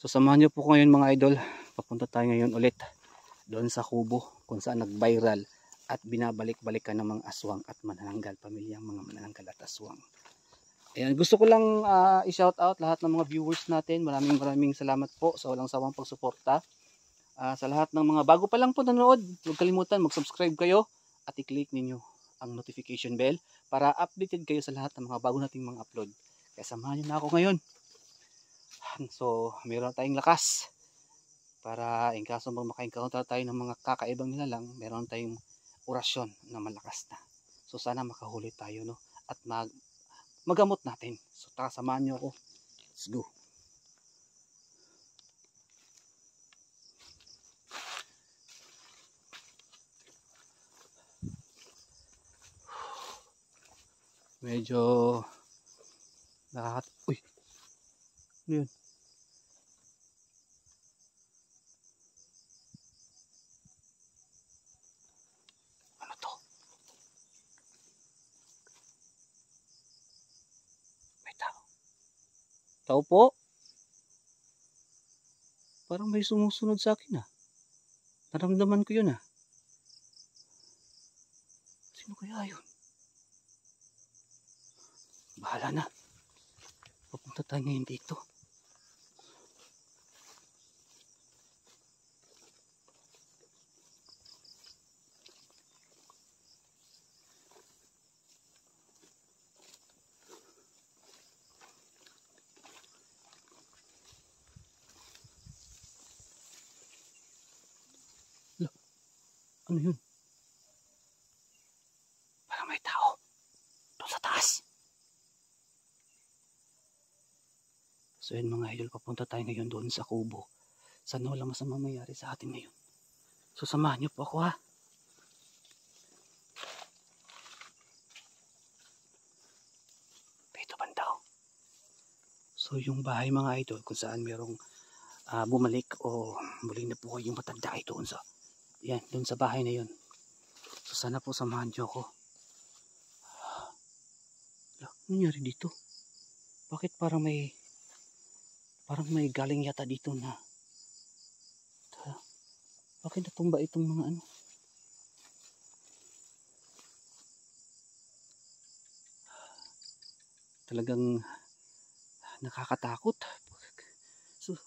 So samahan niyo po ngayon mga idol. Papunta tayo ngayon ulit doon sa kubo kung saan nag-viral at binabalik-balikan ng mga aswang at manananggal, pamilyang mga manananggal at aswang. Ayan, gusto ko lang i-shout out lahat ng mga viewers natin. Maraming salamat po sa walang sawang pagsuporta. Sa lahat ng mga bago pa lang po nanonood, huwag kalimutan mag-subscribe kayo at i-click ninyo ang notification bell para updated kayo sa lahat ng mga bago nating mga upload. Kaya samahan niyo na ako ngayon. So, meron tayong lakas para in kaso maka-encounter tayo ng mga kakaibang nilalang, meron tayong orasyon na malakas na. So, sana makahuli tayo, no? At magamot natin. So, samahan niyo ako. Let's go. Medyo uy, ano yun? Ano to? May tao. Tao po? Parang may sumusunod sa akin ah. Naramdaman ko yun ah. Sino kaya yun? Bahala na. Papunta tayo ngayon dito. Ano yun? Parang may tao. Doon sa taas. So yun mga idol, papunta tayo ngayon doon sa kubo. Sana walang masamang mangyari sa atin ngayon. So samahan niyo po ako ha. Dito bandaw. So yung bahay mga idol kung saan merong bumalik o muling nabuhay yung matanda ay doon sa doon sa bahay na yun. So sana po samahan niyo ako. Ano nangyari dito? Bakit parang may galing yata dito na bakit natumba itong mga ano? Talagang nakakatakot. So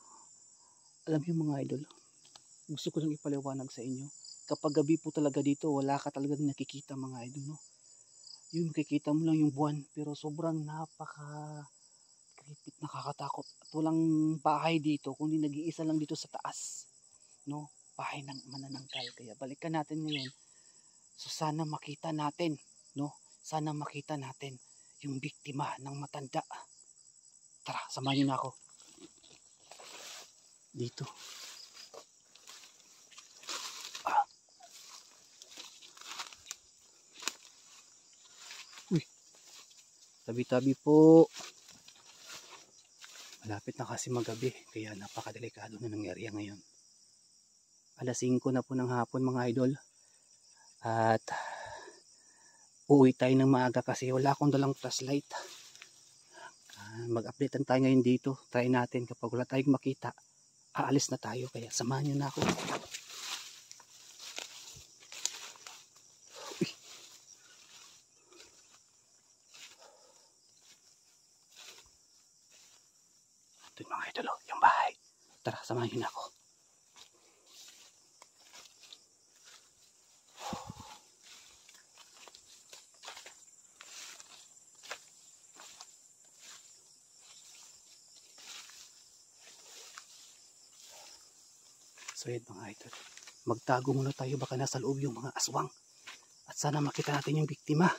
alam niyo mga idol, gusto ko lang ipaliwanag sa inyo. Kapag gabi po talaga dito, wala ka talagang nakikita mga idol, no? Yung makikita mo lang yung buwan, pero sobrang napaka-creepy, nakakatakot. At walang bahay dito, kundi nag-iisa lang dito sa taas, no? Bahay ng manananggal. Kaya balikan natin ngayon. So sana makita natin, no? Sana makita natin yung biktima ng matanda. Tara, samahan niyo na ako. Dito. Tabi-tabi po. Malapit na kasi magabi, kaya napakadelikado na nangyari ngayon. Alas 5 na po ng hapon mga idol. At uuwi tayo ng maaga kasi wala akong dalang flashlight. Mag-update tayo ngayon dito. Try natin, kapag wala tayong makita, aalis na tayo. Kaya samahan niyo na ako. Ito yung mga idol, yung bahay. Tara, samahan niyo na ako. So yun mga idol, magtago muna tayo, baka nasa loob yung mga aswang. At sana makita natin yung biktima.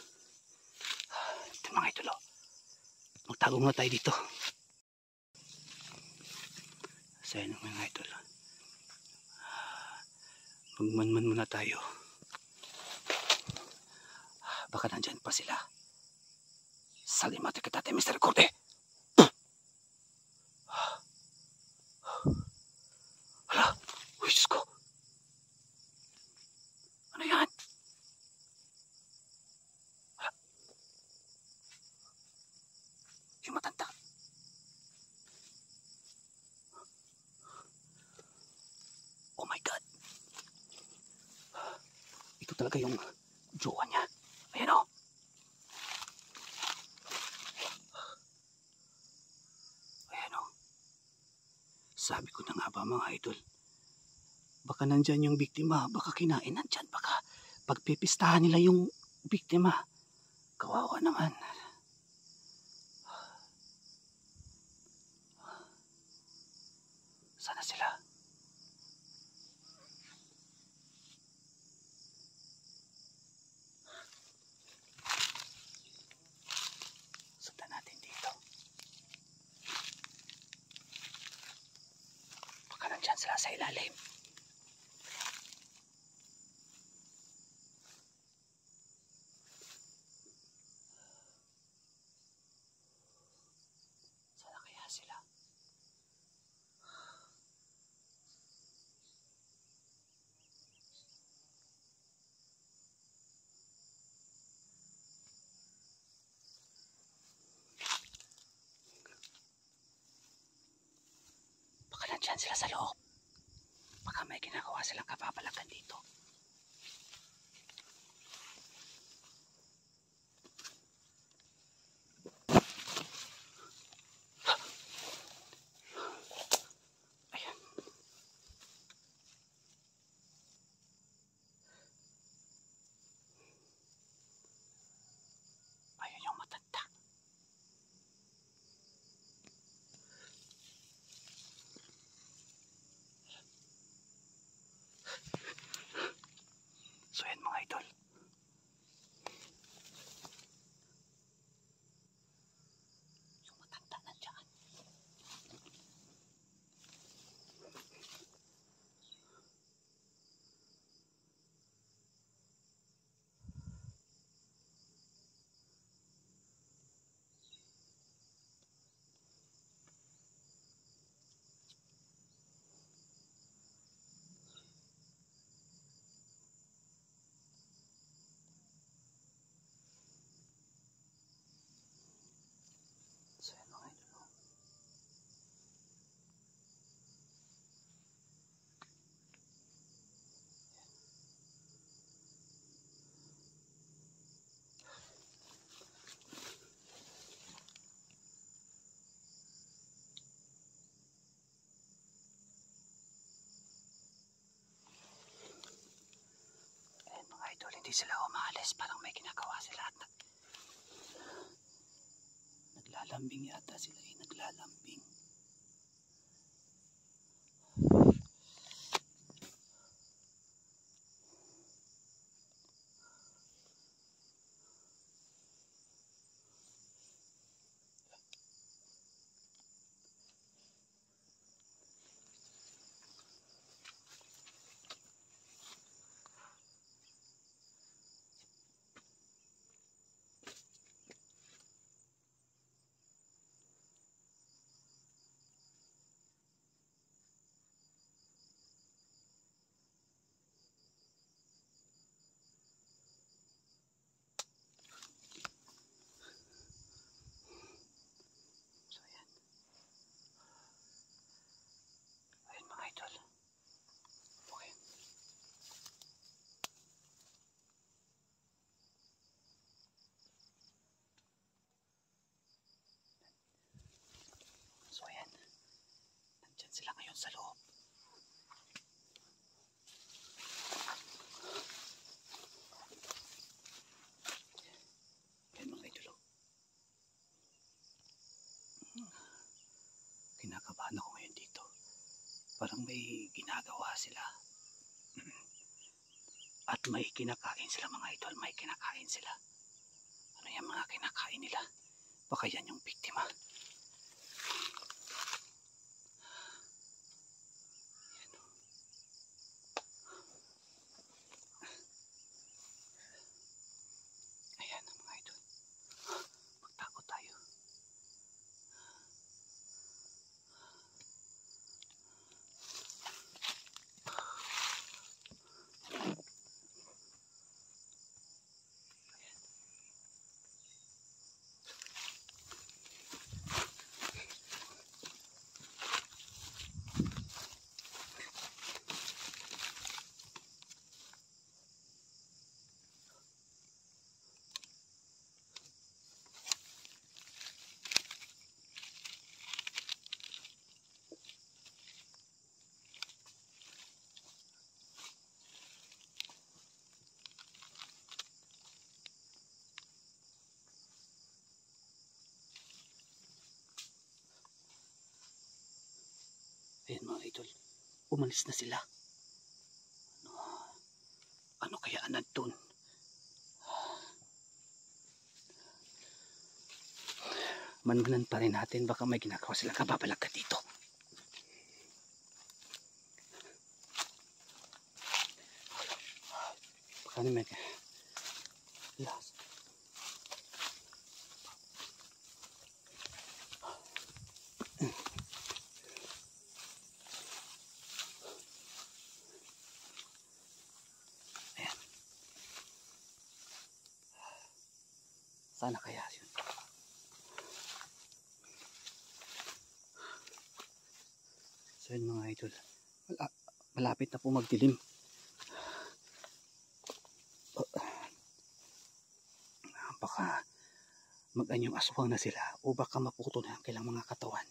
Ito mga idol, magtago muna tayo dito. So yun mga idol, magmanman muna tayo. Baka nandyan pa sila. Salimate kita tayo Mr. Corte. Hala, uy Diyos ko. Ano yan? Yung matanda. talaga yung jowa niya. Ayan o. Ayan o. Sabi ko na nga ba mga idol, baka nandyan yung biktima, baka kinain nandyan, baka pagpipistahan nila yung biktima. Kawawa naman. Sana sila. Sundan natin dito. Baka nandyan sila sa ilalim. Sana kaya sila. Baka nandyan sila sa loob. Baka may ginagawa silang kapapalagan dito. Ayan. Ayun yung matanda. So yan mga idol. Yung matanda nandyan. So yan mga idol. Ayan mga idol, hindi sila umalis. Parang may ginagawa sila at naglalambing yata sila eh. Naglalambing. So yan. Ayan mga idol. Okay. So ayan. Nandyan sila ngayon sa loob. Ayan mga idol. Kinakabahan ako ngayon dito. Parang may ginagawa sila. At may kinakain sila mga idol. May kinakain sila. Ano yung mga kinakain nila? Baka yan yung biktima. Ayan mga idol. Magtakot tayo. idol. Umalis na sila. Ano kaya nandun? Manmanan pa rin natin, baka may ginagawa silang kababalaghan dito. Baka naman last. Ayan. Sana kaya yun. So yun mga idol, malapit na po magdilim. Baka mag-anyong aswang na sila o baka maputo na ang kailang mga katawan.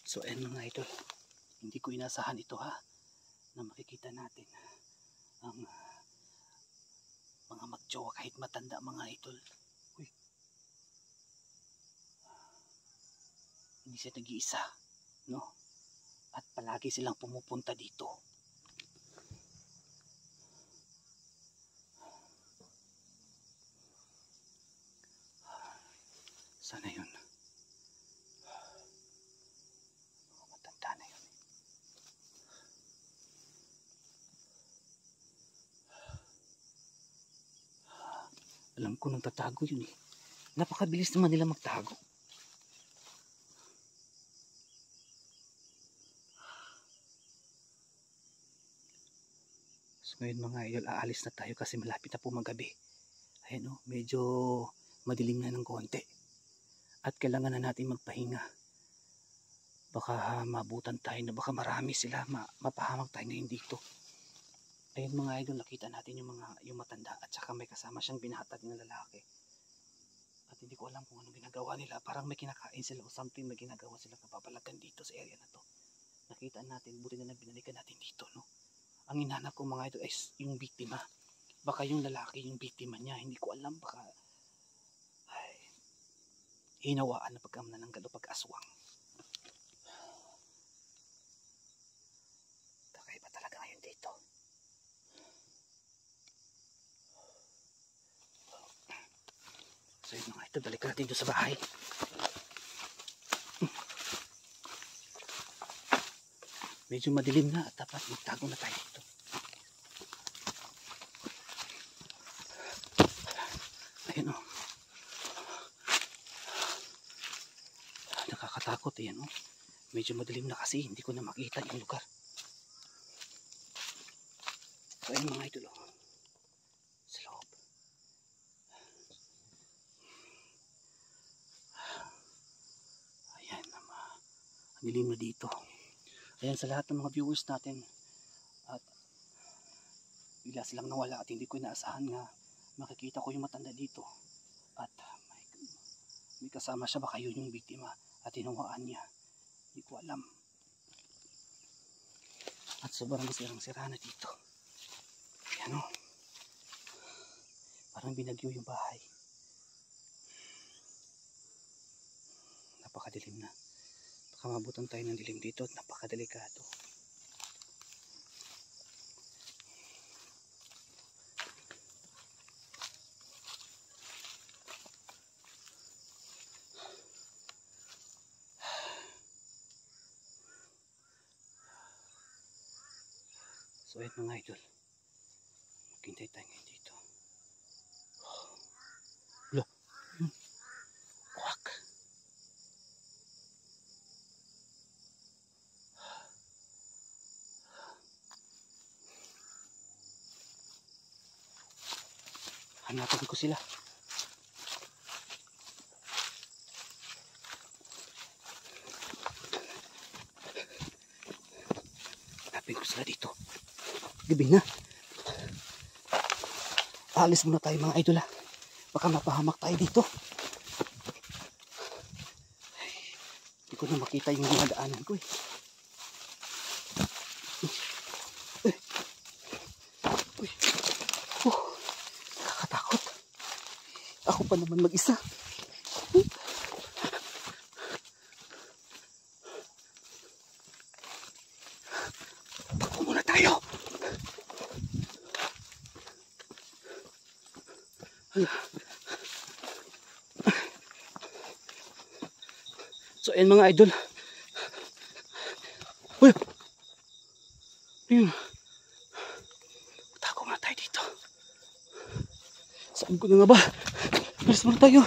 So ayun mga idol, hindi ko inasahan ito ha, na makikita natin ang mga magjowa kahit matanda mga idol. Uy. Hindi siya nag-iisa, no? At palagi silang pumupunta dito. Sana yun. Mga matanda na yun. Alam ko nang tatago yun eh. Napakabilis naman nila magtago. So ngayon mga idol, aalis na tayo kasi malapit na po magabi. Ayan o, medyo madilim na ng konti. At kailangan na natin magpahinga. Baka mabutan tayo na baka marami sila, mapahamak tayo ngayon dito. Ayun mga idol, nakita natin yung matanda at saka may kasama siyang binahatag na lalaki. At hindi ko alam kung anong ginagawa nila. Parang may kinakain sila o something, may ginagawa sila kapapalagan dito sa area na to. Nakita natin, buti na lang binalikan natin dito, no? Ang hinahanap ko mga idol ay yung biktima. Baka yung lalaki yung biktima niya, hindi ko alam, baka hinawaan na pagkamanananggal o pag-aswang. Kakaiba talaga ngayon dito. So yun mga ito, balik natin doon sa bahay. Medyo madilim na at dapat magtago na tayo dito. Ayun o. Nakakatakot yan o. Medyo madilim na kasi hindi ko na makita yung lugar. So ayun mga idol o. Sa loob. Ayan naman. Ang dilim na dito. Ayan sa lahat ng mga viewers natin. At bigla silang nawala at hindi ko inaasahan nga makikita ko yung matanda dito. At may kasama siya, baka yun yung biktima at hinawaan niya. Hindi ko alam. At sobrang sirang-sira na dito. Ayan o. Parang binagyo yung bahay. Napakadilim na. Baka mabutan tayo ng dilim dito at napakadelikado. So ayun mga idol, maghintay tayo ngayon dito. Wala, yun, kwak. Hanapin ko sila. Hanapin ko sila dito. Gabi na. Alis muna tayo mga idol ha. Baka mapahamak tayo dito. Hindi ko na makita yung dinadaanan ko eh. Uy. Nakakatakot. Ako pa naman mag-isa. So ayan mga idol. Uy! Ayun. Tago nga tayo dito. Saan ko na nga ba? Bilis muna tayo.